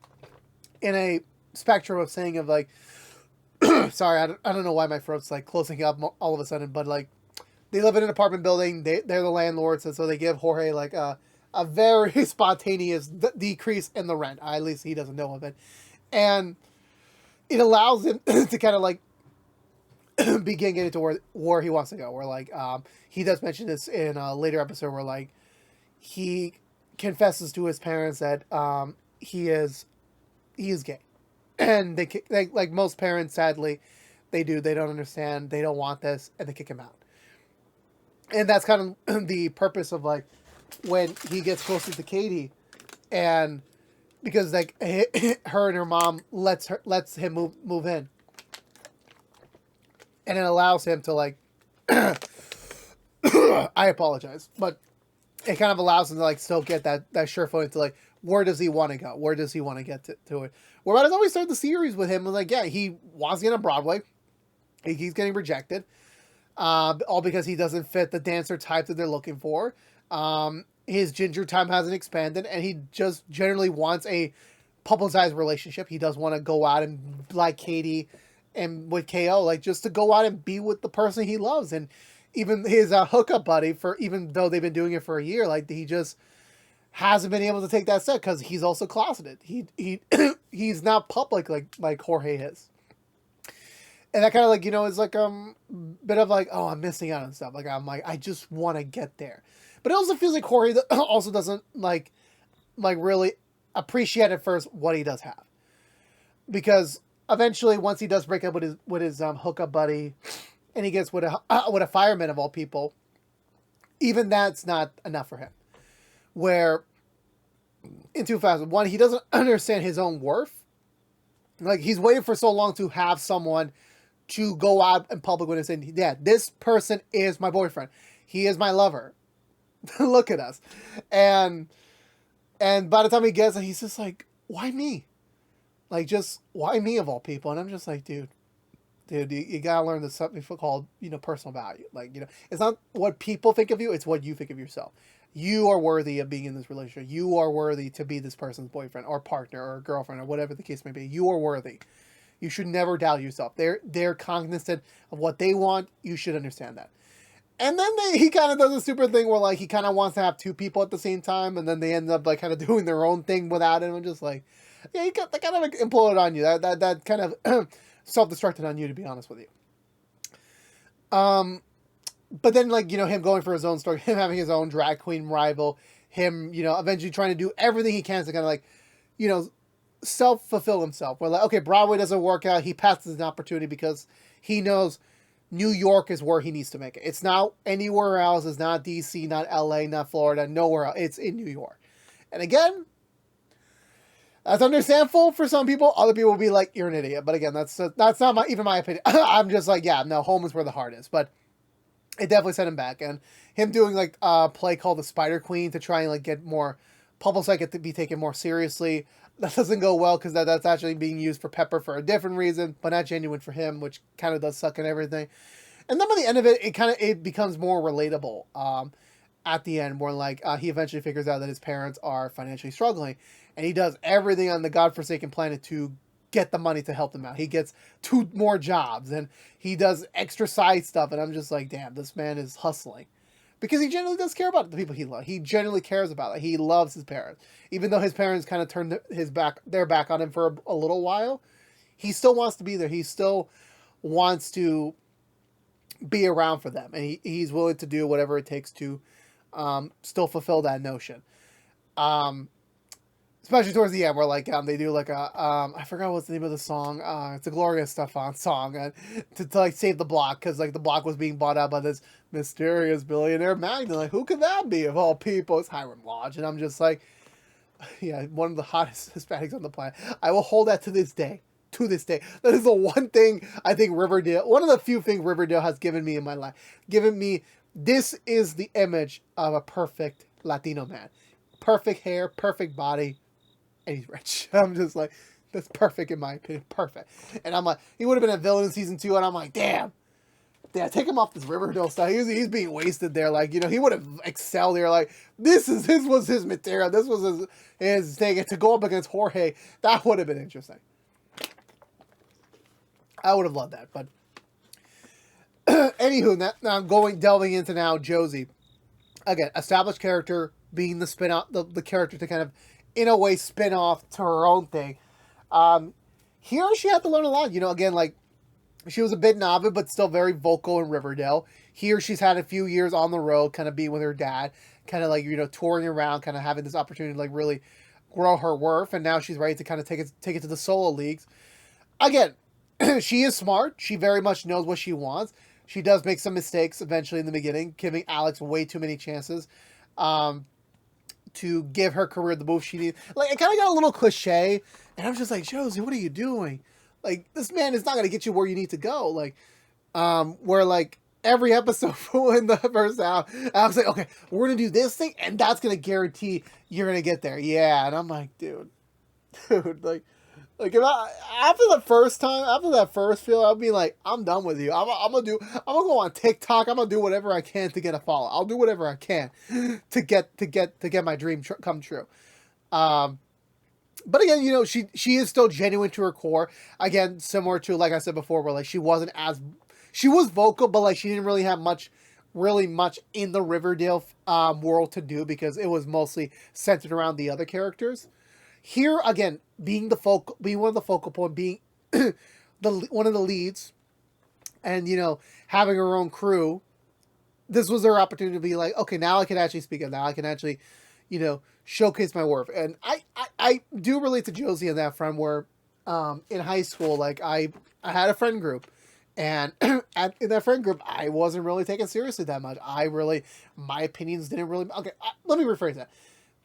Speaker 1: in a spectrum of saying of like, sorry, I don't know why my throat's like closing up all of a sudden, but like, they live in an apartment building. They're the landlords, and so they give Jorge like a very spontaneous decrease in the rent. At least he doesn't know of it, and it allows him to kind of like begin getting to where he wants to go. Where like he does mention this in a later episode where like he confesses to his parents that he is gay. And they like most parents, sadly, they don't understand, they don't want this, and they kick him out. And that's kind of the purpose of like when he gets closer to Katy, and because like her and her mom lets him move in, and it allows him to like I apologize, but it kind of allows him to like still get that sure footing to like, where does he want to go? Where does he want to get to it? Where by the time we start the series with him, was like, yeah, he wants to get on Broadway. He keeps getting rejected. All because he doesn't fit the dancer type that they're looking for. His Ginger time hasn't expanded, and he just generally wants a publicized relationship. He does want to go out and like Katy and with KO, like just to go out and be with the person he loves. And even his hookup buddy, even though they've been doing it for a year, like he just hasn't been able to take that step because he's also closeted. He's not public like Jorge is. And that kind of like, you know, is like bit of like, oh, I'm missing out on stuff. Like I just want to get there. But it also feels like Jorge also doesn't like really appreciate at first what he does have. Because eventually once he does break up with his hookup buddy and he gets with a fireman of all people, even that's not enough for him. Where in two facets. One, he doesn't understand his own worth. Like, he's waited for so long to have someone to go out in public with and say, yeah, this person is my boyfriend. He is my lover. Look at us. And by the time he gets it, he's just like, why me? Like, just, why me of all people? And I'm just like, dude, you gotta learn this something called, personal value. Like, it's not what people think of you, it's what you think of yourself. You are worthy of being in this relationship. You are worthy to be this person's boyfriend or partner or girlfriend or whatever the case may be. You are worthy. You should never doubt yourself. They're cognizant of what they want. You should understand that. And then he kind of does a stupid thing where, like, he kind of wants to have two people at the same time, and then they end up, like, kind of doing their own thing without him. I'm just like, yeah, that kind of like, imploded on you. That kind of self-destructed on you, to be honest with you. But then, like, him going for his own story, him having his own drag queen rival, him, eventually trying to do everything he can to kind of, like, self-fulfill himself. Where, like, okay, Broadway doesn't work out. He passes an opportunity because he knows New York is where he needs to make it. It's not anywhere else. It's not DC, not LA, not Florida, nowhere else. It's in New York. And again, that's understandable for some people. Other people will be like, you're an idiot. But again, that's not even my opinion. I'm just like, yeah, no, home is where the heart is. But it definitely set him back. And him doing, like, a play called The Spider Queen to try and, like, get more publicized, get to be taken more seriously. That doesn't go well because that's actually being used for Pepper for a different reason, but not genuine for him, which kind of does suck and everything. And then by the end of it, it becomes more relatable. At the end, where, like, he eventually figures out that his parents are financially struggling, and he does everything on the godforsaken planet to get the money to help them out. He gets 2 more jobs, and he does extra side stuff, and I'm just like, damn, this man is hustling. Because he generally does care about the people he loves. He generally cares about it. He loves his parents. Even though his parents kind of turned their back on him for a little while, he still wants to be there. He still wants to be around for them. And he's willing to do whatever it takes to still fulfill that notion. Especially towards the end, where, like, they do, like, I forgot what's the name of the song. It's a Gloria Estefan song to like, save the block, because, like, the block was being bought out by this mysterious billionaire magnate. Like, who could that be of all people? It's Hiram Lodge. And I'm just like, yeah, one of the hottest Hispanics on the planet. I will hold that to this day. To this day. That is the one thing I think Riverdale, one of the few things Riverdale has given me in my life. Given me, this is the image of a perfect Latino man. Perfect hair, perfect body, and he's rich. I'm just like, that's perfect in my opinion. Perfect. And I'm like, he would have been a villain in season 2, and I'm like, damn, take him off this Riverdale stuff. He's being wasted there. Like, he would have excelled there. Like, this was his material. This was his thing. And to go up against Jorge, that would have been interesting. I would have loved that. But anywho, now I'm delving into now Josie. Again, established character, being the spin-off, the character to kind of, in a way, spin off to her own thing. Here she had to learn a lot. Again, like, she was a bit novice, but still very vocal in Riverdale. Here she's had a few years on the road, kind of being with her dad, kind of like, touring around, kind of having this opportunity to, like, really grow her worth. And now she's ready to kind of take it to the solo leagues. Again, she is smart. She very much knows what she wants. She does make some mistakes eventually in the beginning, giving Alex way too many chances to give her career the move she needs. Like, it kind of got a little cliche, and I'm just like, Josie, what are you doing? Like, this man is not going to get you where you need to go. Like, where, like, every episode in the first hour, I was like, okay, we're going to do this thing, and that's going to guarantee you're going to get there. Yeah, and I'm like, dude, like, if after that first feel, I'll be like, I'm done with you. I'm gonna go on TikTok. I'm gonna do whatever I can to get a follow. I'll do whatever I can to get my dream come true. But again, she is still genuine to her core. Again, similar to, like I said before, where, like, she was vocal, but, like, she didn't really have much in the Riverdale world to do, because it was mostly centered around the other characters. Here, again, being one of the focal point, being one of the leads, and, having her own crew, this was her opportunity to be like, okay, now I can actually speak up. Now I can actually, showcase my worth. And I do relate to Josie on that front, where in high school, like, I had a friend group, and in that friend group, I wasn't really taken seriously that much. My opinions didn't really, okay, let me rephrase that.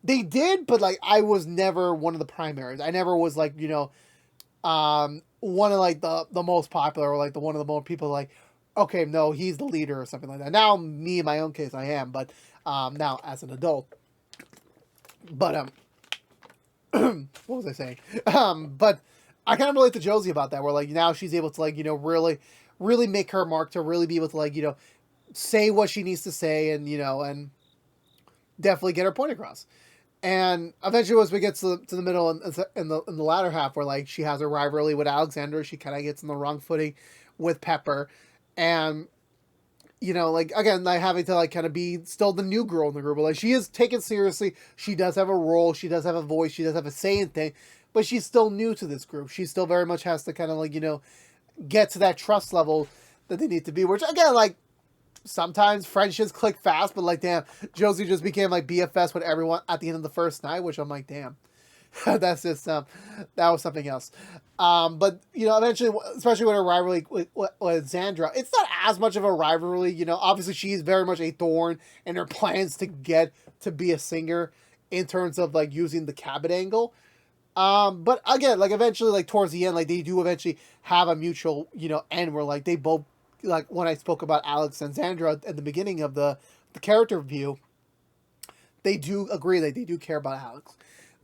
Speaker 1: They did, but like I was never one of the primaries. I never was like, one of like the most popular, or like the one of the more people like, okay, no, he's the leader or something like that. Now me in my own case I am, but now as an adult. But what was I saying? But I kind of relate to Josie about that, where like now she's able to like, really make her mark, to really be able to like, say what she needs to say, and and definitely get her point across. And eventually, once we get to the middle and in the latter half, where like she has a rivalry with Alexandra, she kind of gets in the wrong footing with Pepper, and like again, like having to like kind of be still the new girl in the group. But, like, she is taken seriously. She does have a role. She does have a voice. She does have a say in thing. But she's still new to this group. She still very much has to kind of like get to that trust level that they need to be. Which again, like sometimes friendships click fast, but like damn, Josie just became like BFS with everyone at the end of the first night. Which I'm like, damn. That's just that was something else. But eventually, especially with her rivalry with Xandra, it's not as much of a rivalry. Obviously she's very much a thorn in her plans to get to be a singer in terms of like using the Cabot angle. But again, like eventually, like towards the end, like they do eventually have a mutual end where like they both, like when I spoke about Alex and Xandra at the beginning of the character review, they do agree that they do care about Alex.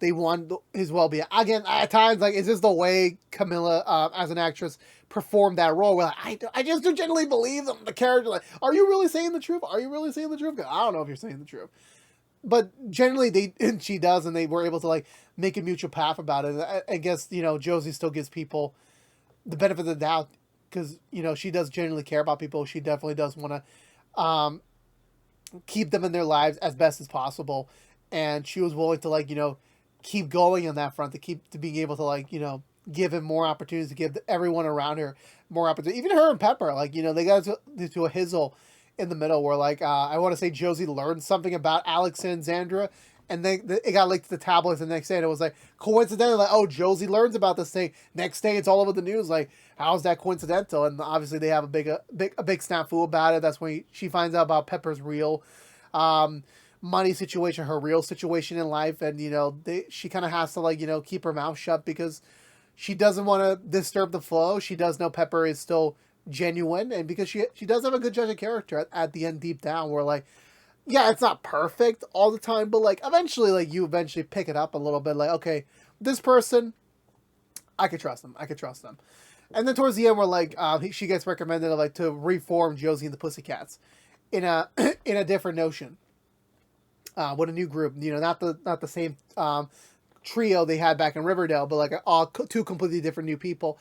Speaker 1: They want his well-being. Again, at times, like, it's just the way Camilla, as an actress, performed that role. Where like, I just do genuinely believe them. The character, like, are you really saying the truth? Are you really saying the truth? I don't know if you're saying the truth. But generally, she does, and they were able to, like, make a mutual path about it. I guess, Josie still gives people the benefit of the doubt, because, she does genuinely care about people. She definitely does want to keep them in their lives as best as possible. And she was willing to, like, keep going on that front, to being able to like give him more opportunities, to give everyone around her more opportunities, even her and Pepper, like they got to a hizzle in the middle where like I want to say Josie learned something about Alex and Xandra, and then it got linked to the tabloids the next day, and it was like coincidentally like, oh, Josie learns about this thing, next day it's all over the news, like how's that coincidental? And obviously they have a big snafu about it. That's when she finds out about Pepper's real money situation, her real situation in life, and she kind of has to like keep her mouth shut because she doesn't want to disturb the flow. She does know Pepper is still genuine, and because she does have a good judge of character at the end, deep down, where like, yeah, it's not perfect all the time, but like eventually, like you eventually pick it up a little bit, like, okay, this person, I could trust them. And then towards the end, where like she gets recommended like to reform Josie and the Pussycats in a in a different notion. With a new group, not the same trio they had back in Riverdale, but like two completely different new people.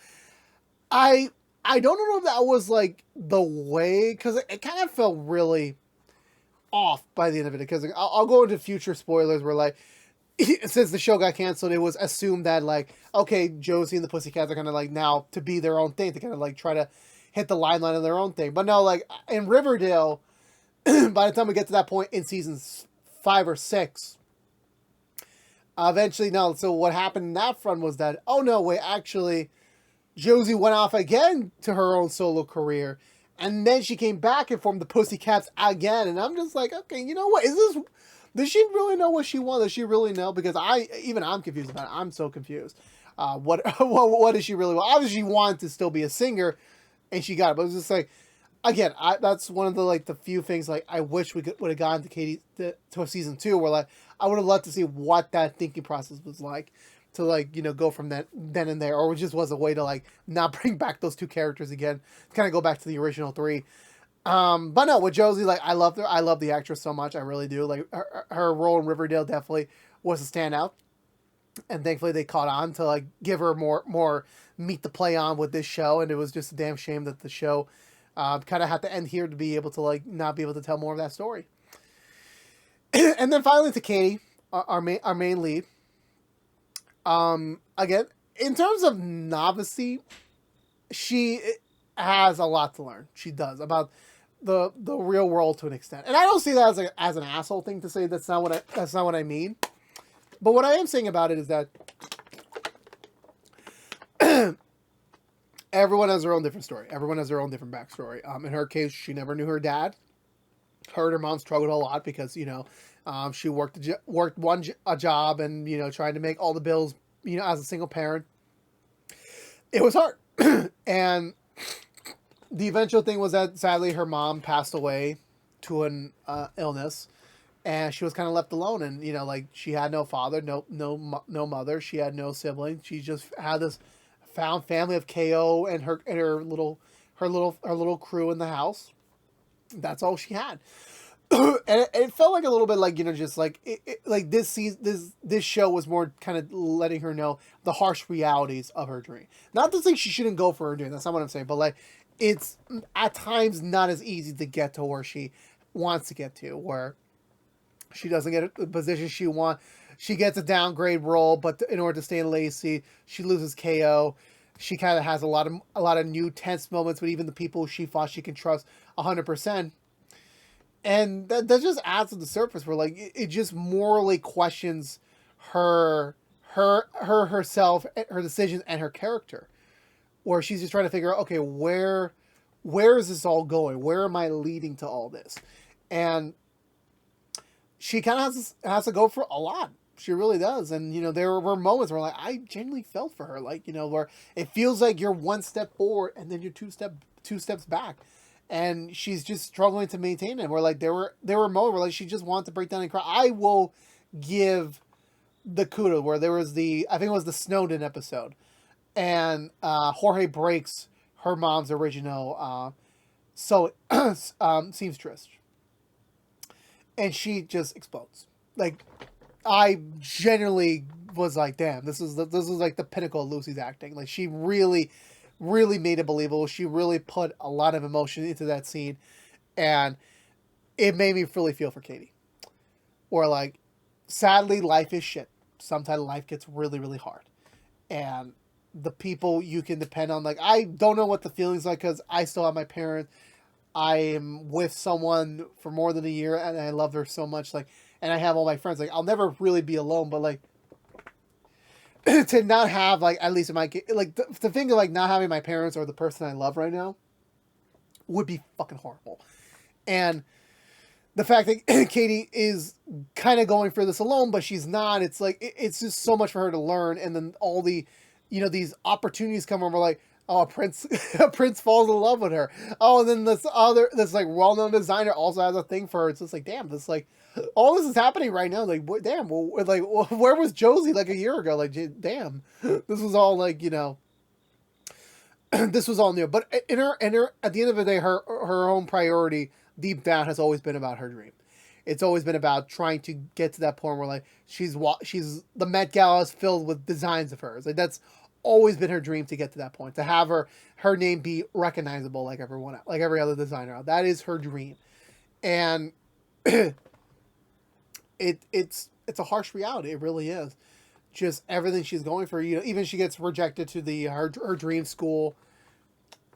Speaker 1: I don't know if that was like the way, because it kind of felt really off by the end of it. Because I'll go into future spoilers where like since the show got canceled, it was assumed that like, okay, Josie and the Pussycats are gonna like now to be their own thing, to kind of like try to hit the limelight of their own thing. But no, like in Riverdale, by the time we get to that point in seasons 5 or 6. Eventually, no. So what happened in that front was that, oh no, wait, actually, Josie went off again to her own solo career, and then she came back and formed the Pussycats again. And I'm just like, okay, you know what? Does she really know what she wants? Does she really know? Because I'm confused about it. I'm so confused. What does she really want? Obviously, she wanted to still be a singer, and she got it. But it was just like, again, that's one of the like the few things like I wish we would have gotten to Katy to season 2, where like I would have loved to see what that thinking process was like, to like go from then and there, or it just was a way to like not bring back those two characters again, to kind of go back to the original 3. But no, with Josie, like I love the actress so much, I really do. Like her role in Riverdale definitely was a standout, and thankfully they caught on to like give her more meat to play on with this show. And it was just a damn shame that the show kind of had to end here to be able to like not be able to tell more of that story. And then finally to Katy, our main lead. Again, in terms of novice, she has a lot to learn. She does, about the real world to an extent. And I don't see that as an asshole thing to say. That's not what I mean. But what I am saying about it is that everyone has their own different story. Everyone has their own different backstory. In her case, she never knew her dad. Her and her mom struggled a lot because, She worked a job, and trying to make all the bills. As a single parent, it was hard. And the eventual thing was that sadly her mom passed away to an illness, and she was kind of left alone. And like she had no father, no mother. She had no siblings. She just had this found family of KO and her little crew in the house. That's all she had. And it felt like a little bit like just like like this show was more kind of letting her know the harsh realities of her dream. Not to say she shouldn't go for her dream. That's not what I'm saying. But like it's at times not as easy to get to where she wants to get to, where she doesn't get the position she wants. She gets a downgrade role, but in order to stay in Lacey, she loses KO. She kind of has a lot of new tense moments with even the people she thought she can trust 100%. And that just adds to the surface where like it just morally questions herself, her decisions, and her character. Where she's just trying to figure out, okay, where is this all going? Where am I leading to all this? And she kind of has to go for a lot. She really does. And there were moments where like I genuinely felt for her, like where it feels like you're one step forward and then you're two steps back. And she's just struggling to maintain it. Where like there were moments where like she just wanted to break down and cry. I will give the kudos where there was I think it was the Snowden episode, and Jorge breaks her mom's original seamstress, and she just explodes. Like I genuinely was like, damn, this is like the pinnacle of Lucy's acting. Like she really made it believable. She really put a lot of emotion into that scene, and it made me really feel for Katy. Or like, sadly, life is shit. Sometimes life gets really hard, and the people you can depend on. Like I don't know what the feeling's like because I still have my parents. I am with someone for more than a year, and I love her so much. Like, and I have all my friends. Like I'll never really be alone, but like. To not have like at least in my like the thing of like not having my parents or the person I love right now would be fucking horrible. And the fact that Katy is kind of going for this alone, but she's not. It's like it's just so much for her to learn, and then all the these opportunities come over like. Oh, a prince falls in love with her. Oh, and then this like well-known designer also has a thing for her. It's just like, damn, this like, all this is happening right now. Like, damn, well, like, where was Josie like a year ago? Like, damn, this was all like, this was all new. But in her, at the end of the day, her own priority deep down has always been about her dream. It's always been about trying to get to that point where like she's the Met Gala is filled with designs of hers. Like that's always been her dream to get to that point, to have her name be recognizable like everyone, like every other designer. That is her dream, and it's a harsh reality. It really is. Just everything she's going for. Even she gets rejected to her dream school.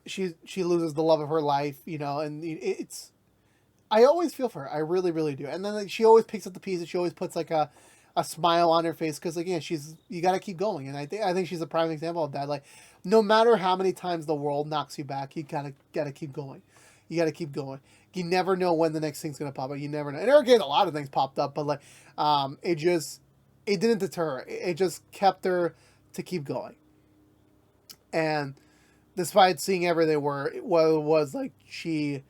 Speaker 1: She loses the love of her life. And it's. I always feel for her. I really do. And then like, she always picks up the pieces. She always puts like a smile on her face because again you got to keep going, and I think she's a prime example of that. Like no matter how many times the world knocks you back, you gotta keep going. You gotta keep going. You never know when the next thing's gonna pop up. You never know. And again, a lot of things popped up, but like it didn't deter her. It just kept her to keep going. And despite seeing everything where it was like she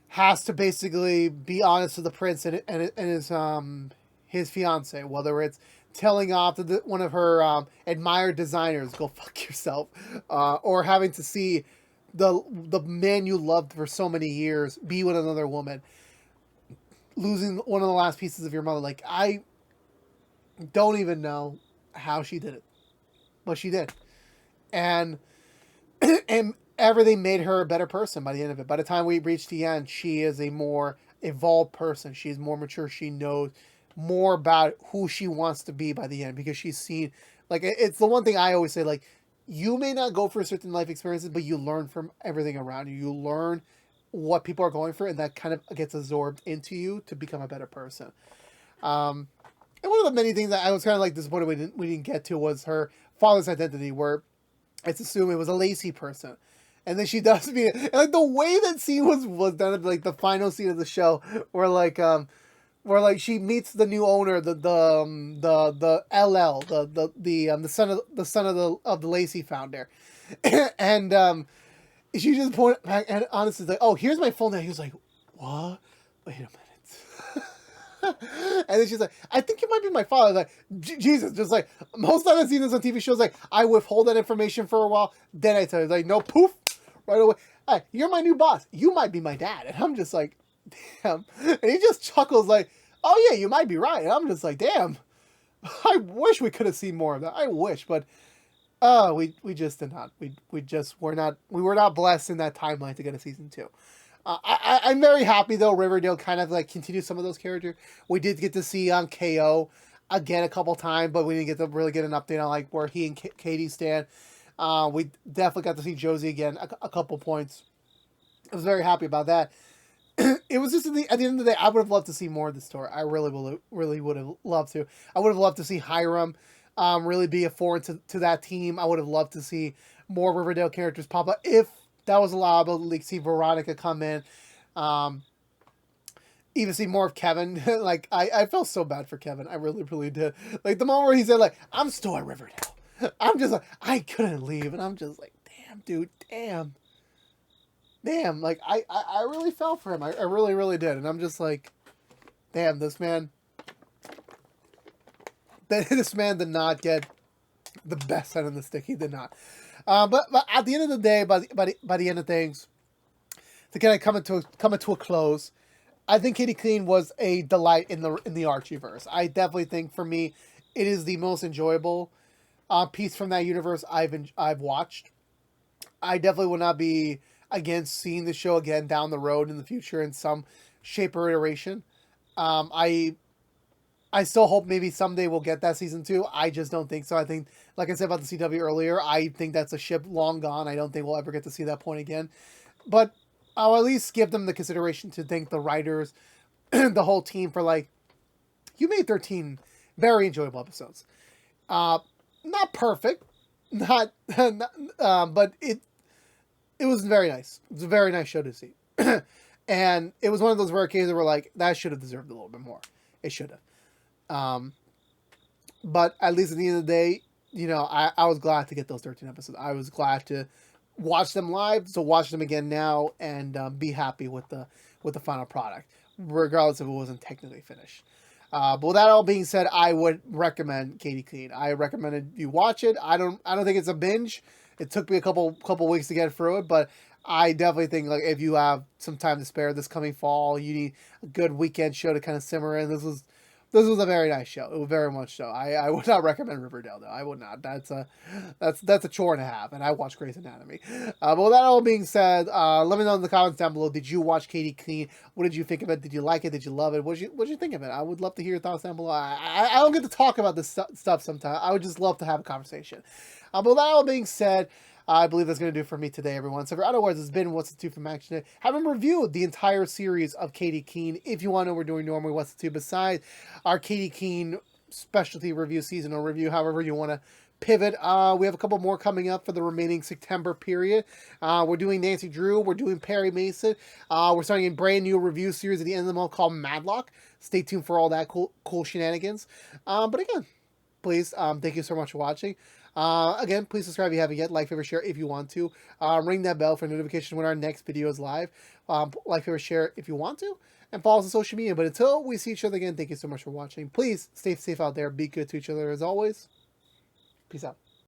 Speaker 1: has to basically be honest with the prince and his fiance, whether it's telling off one of her admired designers, go fuck yourself, or having to see the man you loved for so many years be with another woman, losing one of the last pieces of your mother. Like I don't even know how she did it, but she did, and and everything made her a better person by the end of it. By the time we reached the end, she is a more evolved person. She's more mature. She knows more about who she wants to be by the end because she's seen, like, it's the one thing I always say, like, you may not go for certain life experiences, but you learn from everything around you. You learn what people are going through, and that kind of gets absorbed into you to become a better person. And one of the many things that I was kind of like disappointed we didn't get to was her father's identity, where it's assumed it was a Lacey person. And then she does me, and like the way that scene was done, like the final scene of the show, where like where like she meets the new owner, the LL, the son of the Lacey founder, and she just pointed back and honestly like, oh, here's my full name. He was like, what? Wait a minute. And then she's like, I think you might be my father. Like, Jesus, just like most of the scenes on TV shows, like I withhold that information for a while, then I tell you, like, no, poof, right away. Hey, you're my new boss. You might be my dad. And I'm just like, damn. And he just chuckles like, oh yeah, you might be right. And I'm just like, damn. I wish we could have seen more of that. I wish, but we just did not. We were not blessed in that timeline to get a season 2. I'm very happy though. Riverdale kind of like continued some of those characters. We did get to see on KO again a couple times, but we didn't get to really get an update on like where he and Katie stand. We definitely got to see Josie again a couple points. I was very happy about that. It was just at the end of the day, I would have loved to see more of the story. I really would have loved to. I would have loved to see Hiram really be a forward to that team. I would have loved to see more Riverdale characters pop up if that was allowable. Like see Veronica come in, even see more of Kevin. Like I felt so bad for Kevin. I really did. Like the moment where he said like, I'm still at Riverdale. I'm just like, I couldn't leave, and I'm just like, damn, dude, damn. Like I really felt for him. I really did, and I'm just like, damn, this man did not get the best end of the stick. He did not. But at the end of the day, by the end of things, to kind of come into a close, I think Katy Keene was a delight in the Archieverse. I definitely think for me, it is the most enjoyable piece from that universe I've watched. I definitely will not be against seeing the show again down the road in the future in some shape or iteration. I still hope maybe someday we'll get that season 2. I just don't think so. I think, like I said about the CW earlier, I think that's a ship long gone. I don't think we'll ever get to see that point again. But I'll at least give them the consideration to thank the writers, the whole team for like, you made 13 very enjoyable episodes. Not perfect, not but it was very nice. It was a very nice show to see. And it was one of those rare cases where like, that should have deserved a little bit more. It should have. But at least at the end of the day, you know, I was glad to get those 13 episodes. I was glad to watch them live, so watch them again now and be happy with the final product, regardless if it wasn't technically finished. But with that all being said, I would recommend Katy Keene. I recommended you watch it. I don't think it's a binge. It took me a couple weeks to get through it, but I definitely think like if you have some time to spare this coming fall, you need a good weekend show to kind of simmer in. This was a very nice show. It was very much so. I would not recommend Riverdale though. I would not. That's a chore and a half. And I watch Grey's Anatomy. But with that all being said, let me know in the comments down below. Did you watch Katy Keene? What did you think of it? Did you like it? Did you love it? What did you think of it? I would love to hear your thoughts down below. I don't get to talk about this stuff sometimes. I would just love to have a conversation. But with that all being said, I believe that's going to do it for me today, everyone. So for otherwise, it's been What's the Two from ActionX. Haven't reviewed the entire series of Katy Keene. If you want to know, we're doing normally What's the Two besides our Katy Keene specialty review, seasonal review, however you want to pivot. We have a couple more coming up for the remaining September period. We're doing Nancy Drew. We're doing Perry Mason. We're starting a brand new review series at the end of the month called Madlock. Stay tuned for all that cool shenanigans. But again, please, thank you so much for watching. Again, please subscribe if you haven't yet. Like, favorite, share if you want to. Ring that bell for notification when our next video is live. Like, favorite, share if you want to. And follow us on social media. But until we see each other again, thank you so much for watching. Please stay safe out there. Be good to each other as always. Peace out.